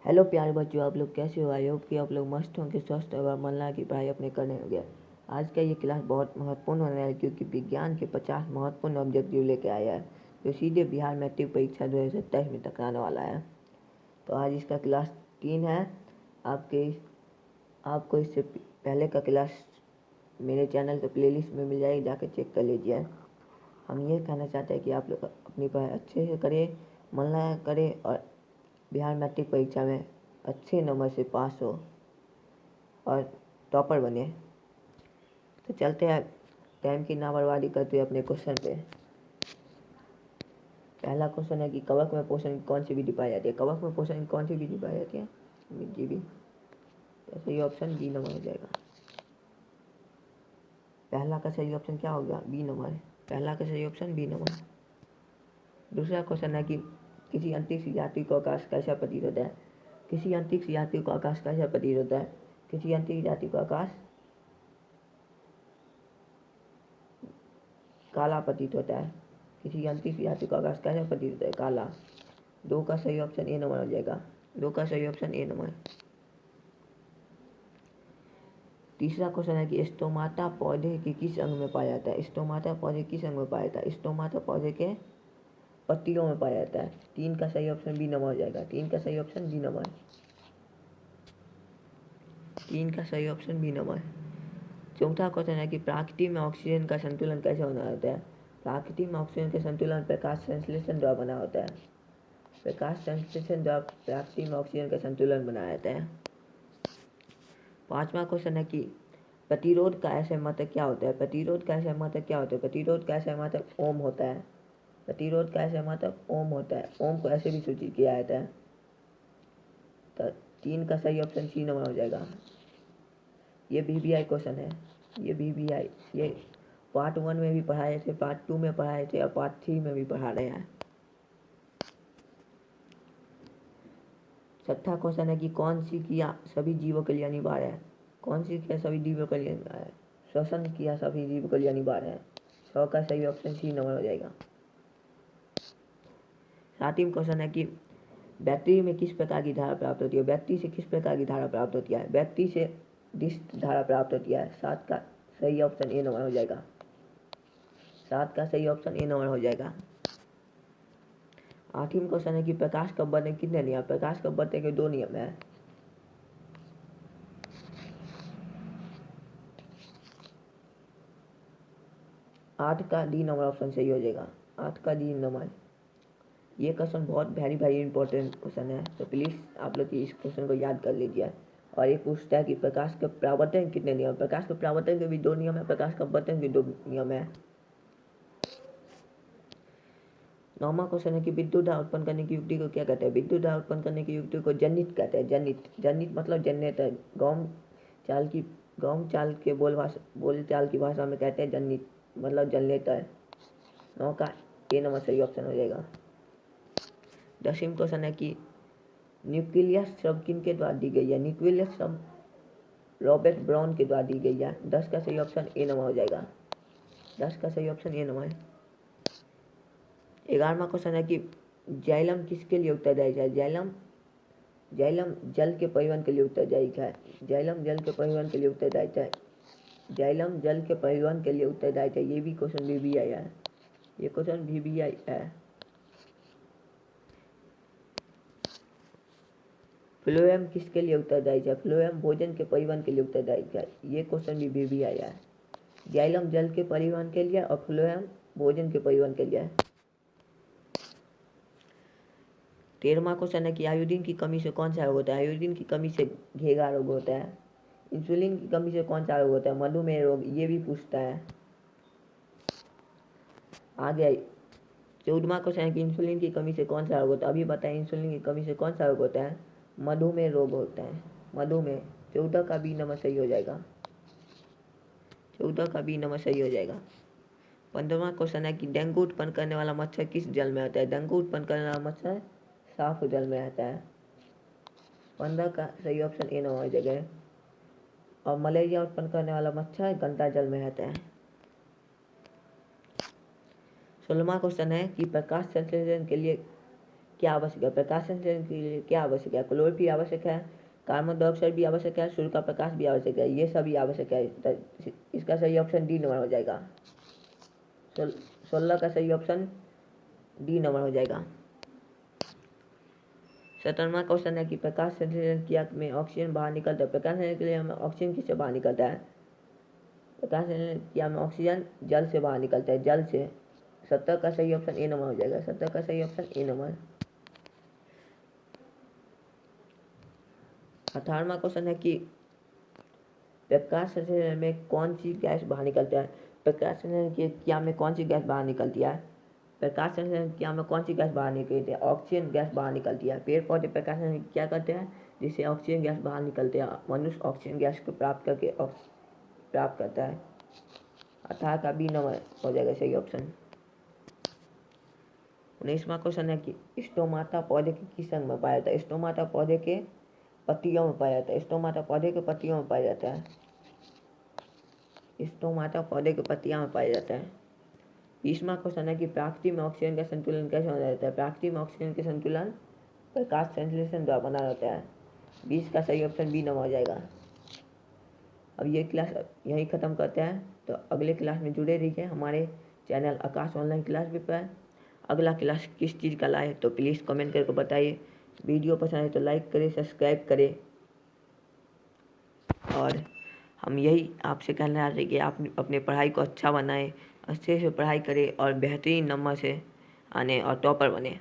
Hello प्यारे बच्चों, आप लोग कैसे हो? आई होप कि आप लोग मस्त होंगे, स्वस्थ और मन लगा कि पढ़ाई अपने करने हो गया। आज का ये क्लास बहुत महत्वपूर्ण होने वाला है क्योंकि विज्ञान के 50 महत्वपूर्ण ऑब्जेक्टिव लेके आया है जो सीधे बिहार मैट्रिक परीक्षा 2027 में टकराने वाला है। तो आज इसका क्लास 3 है। आपको इससे पहले का क्लास मेरे चैनल के प्लेलिस्ट में मिल जाएगी, जाकर चेक कर लीजिए। हम ये कहना चाहते हैं कि आप लोग अपनी पढ़ाई अच्छे से करें, मन लगा करें और बिहार मैट्रिक परीक्षा में अच्छे नंबर से पास हो और टॉपर बने। तो चलते हैं, टाइम की ना बर्बादी करते हुए अपने क्वेश्चन पे। पहला क्वेश्चन है कि कवक में पोषण की कौन सी विधि पाई जाती है? कवक में पोषण की कौन सी विधि पाई जाती है? जी, तो सही ऑप्शन बी नंबर हो जाएगा। पहला का सही ऑप्शन क्या होगा? B number. पहला का सही ऑप्शन बी नंबर। दूसरा क्वेश्चन है कि किसी अंतरिक्ष यात्री को आकाश कैसा प्रतीत होता है? किसी अंतरिक्ष यात्री को आकाश कैसा प्रतीत होता है? किसी अंतरिक्ष यात्री को आकाश काला प्रतीत होता है। किसी अंतरिक्ष यात्री को आकाश कैसा प्रतीत होता है? काला। दो का सही ऑप्शन ए नंबर हो जाएगा। दो का सही ऑप्शन ए नंबर। तीसरा क्वेश्चन है कि स्टोमाटा पौधे के किस अंग में पाया जाता है? स्टोमाटा पौधे किस अंग में पाया जाता है? स्टोमाटा पौधे के पत्तियों में पाया जाता है। तीन का सही ऑप्शन बी नंबर हो जाएगा। तीन का सही ऑप्शन बी नंबर। तीन का सही ऑप्शन बी नंबर। चौथा क्वेश्चन है कि प्रकृति में ऑक्सीजन का संतुलन कैसे बना होता है? प्रकृति में ऑक्सीजन के संतुलन प्रकाश संश्लेषण द्वारा बना होता है। प्रकाश संश्लेषण द्वारा प्रकृति में ऑक्सीजन का संतुलन बनाया जाता है। पांचवा क्वेश्चन है कि प्रतिरोध का ऐसे मात्रक क्या होता है? प्रतिरोध का ऐसे मात्रक क्या होता है? प्रतिरोध का ऐसे मात्रक ओम होता है। प्रतिरोध का ऐसे मात्रक ओम होता है। ओम को ऐसे भी सूचित किया जाता है। तो तीन का सही ऑप्शन सी नंबर हो जाएगा। ये VBI क्वेश्चन है। ये VBI, ये पार्ट 1 में भी पढ़ाए थे, पार्ट 2 में पढ़ाए थे और पार्ट 3 में भी पढ़ा रहे हैं। छठा क्वेश्चन है कि कौन सी क्रिया सभी जीवों के लिए अनिवार्य है? कौन सी क्रिया सभी जीवों के लिए अनिवार्य है? श्वसन क्रिया सभी जीवों के लिए अनिवार्य है। 100 का सही ऑप्शन सी नंबर हो जाएगा। सातवीं क्वेश्चन है कि बैटरी में किस प्रकार की धारा प्राप्त होती है? बैटरी से किस प्रकार की धारा प्राप्त होती है? बैटरी से डिस्क धारा प्राप्त होती है। 7 का सही ऑप्शन ए नंबर हो जाएगा। 7 का सही ऑप्शन ए नंबर हो जाएगा। आठवीं क्वेश्चन है कि प्रकाश कब बढ़ने के कितने नियम? प्रकाश कब बढ़ने के 2 नियम है। 8 का डी नंबर ऑप्शन सही हो जाएगा। 8 का डी नंबर। ये क्वेश्चन बहुत वेरी इंपॉर्टेंट क्वेश्चन है, तो प्लीज़ आप लोग इस क्वेश्चन को याद कर लीजिए। और ये पूछता है कि प्रकाश के परावर्तन कितने नियम? प्रकाश के परावर्तन के भी 2 नियम है। प्रकाश के अपवर्तन के 2 नियम है। 9वां क्वेश्चन है कि विद्युत धारा उत्पन्न करने की युक्ति को क्या कहते हैं? विद्युत धारा उत्पन्न करने की युक्ति को जनित कहते हैं। जनित मतलब जनरेटर। गाँव चाल के बोल चाल की भाषा में कहते हैं जनित मतलब जनरेटर। 9 का ए नंबर सही ऑप्शन हो जाएगा। 10वां क्वेश्चन है कि न्यूक्लियस शब्द किनके द्वारा दी गई है? न्यूक्लियस शब्द रॉबर्ट ब्राउन के द्वारा दी गई है। 10 का सही ऑप्शन ए नंबर हो जाएगा। 10 का सही ऑप्शन ए नंबर। 11वां क्वेश्चन है कि जाइलम किसके लिए उत्तरदायी है? जाइलम जल के परिवहन के लिए उत्तरदायी है। जाइलम जल के परिवहन के लिए उत्तरदायी है। जाइलम जल के परिवहन के लिए उत्तरदायी है। ये भी क्वेश्चन VBI है। ये क्वेश्चन VBI है। फ्लोएम किसके लिए उत्तरदायी है? फ्लोएम भोजन के परिवहन के लिए उत्तरदायी है। ये क्वेश्चन भी VBI है। जाइलम जल के परिवहन के लिए और फ्लोएम भोजन के परिवहन के लिए। 13वां क्वेश्चन है कि आयोडीन की कमी से कौन सा रोग होता है? आयोडीन की कमी से घेगा रोग होता है। इंसुलिन की कमी से कौन सा रोग होता है? मधुमेह रोग। ये भी पूछता है। आगे 14वां क्वेश्चन है कि इंसुलिन की कमी से कौन सा रोग होता है? अभी बताएं, इंसुलिन की कमी से कौन सा रोग होता है? मधुमेह रोग होता है। मधुमेह। 14 का बी नंबर सही हो जाएगा। 14 का बी नंबर सही हो जाएगा। 15वां क्वेश्चन है कि डेंगू उत्पन्न करने वाला मच्छर किस जल में आता है? डेंगू उत्पन्न करने वाला मच्छर साफ जल में आता है। 15 का सही ऑप्शन ए नंबर हो जाएगा। और मलेरिया उत्पन्न करने वाला मच्छर गंदा जल में रहता है। 16वां क्वेश्चन है कि प्रकाश संश्लेषण के लिए क्या आवश्यक है? प्रकाश संश्लेषण के लिए क्या आवश्यक है? क्लोरोफिल आवश्यक है, कार्बन डाइऑक्साइड भी आवश्यक है, सूर्य का प्रकाश भी आवश्यक है, ये सभी आवश्यक है। इसका सही ऑप्शन डी नंबर हो जाएगा। 16 का सही ऑप्शन डी नंबर हो जाएगा। 17वां क्वेश्चन है कि प्रकाश संश्लेषण क्रिया में ऑक्सीजन बाहर निकलता है। प्रकाश संश्लेषण के लिए हमें ऑक्सीजन किससे बाहर निकलता है? प्रकाश संश्लेषण क्रिया में ऑक्सीजन जल से बाहर निकलता है, जल से। 17 का सही ऑप्शन ए नंबर हो जाएगा। 17 का सही ऑप्शन ए नंबर। 18वां क्वेश्चन है कि प्रकाश संश्लेषण में कौन सी गैस बाहर निकलता है? प्रकाश संश्लेषण की क्रिया में कौन सी गैस बाहर निकलती है? प्रकाश संश्लेषण क्रिया में कौन सी गैस बाहर निकलती है? ऑक्सीजन गैस बाहर निकलती है। पेड़ पौधे प्रकाश संश्लेषण क्या करते हैं? जिससे ऑक्सीजन गैस बाहर निकलते हैं। मनुष्य ऑक्सीजन गैस को प्राप्त करता है। 18 का बी नंबर हो जाएगा सही ऑप्शन। 19वां क्वेश्चन है कि स्टोमाटा पौधे के किस अंग में पाया जाता है? स्टोमाटा पौधे के पत्तियों में पाया जाता है। स्टोमाटा पौधे के पत्तियों में पाया जाता है। स्टोमाटा पौधे के पत्तियों में पाया जाता है। 20वां क्वेश्चन है कि प्रकृति में ऑक्सीजन का संतुलन कैसे बना रहता है? प्रकृति में ऑक्सीजन के संतुलन प्रकाश संश्लेषण द्वारा बना रहता है। 20 का सही ऑप्शन बी नंबर हो जाएगा। अब ये क्लास यहीं ख़त्म करते हैं, तो अगले क्लास में जुड़े रहिए हमारे चैनल आकाश ऑनलाइन क्लास भी पर। अगला क्लास किस चीज़ का लाए तो प्लीज़ कमेंट करके बताइए। वीडियो पसंद है तो लाइक करें, सब्सक्राइब करें। और हम यही आपसे कहना चाहते हैं कि आप अपने पढ़ाई को अच्छा बनाएं, अच्छे से पढ़ाई करें और बेहतरीन नंबर से आने और टॉपर बने।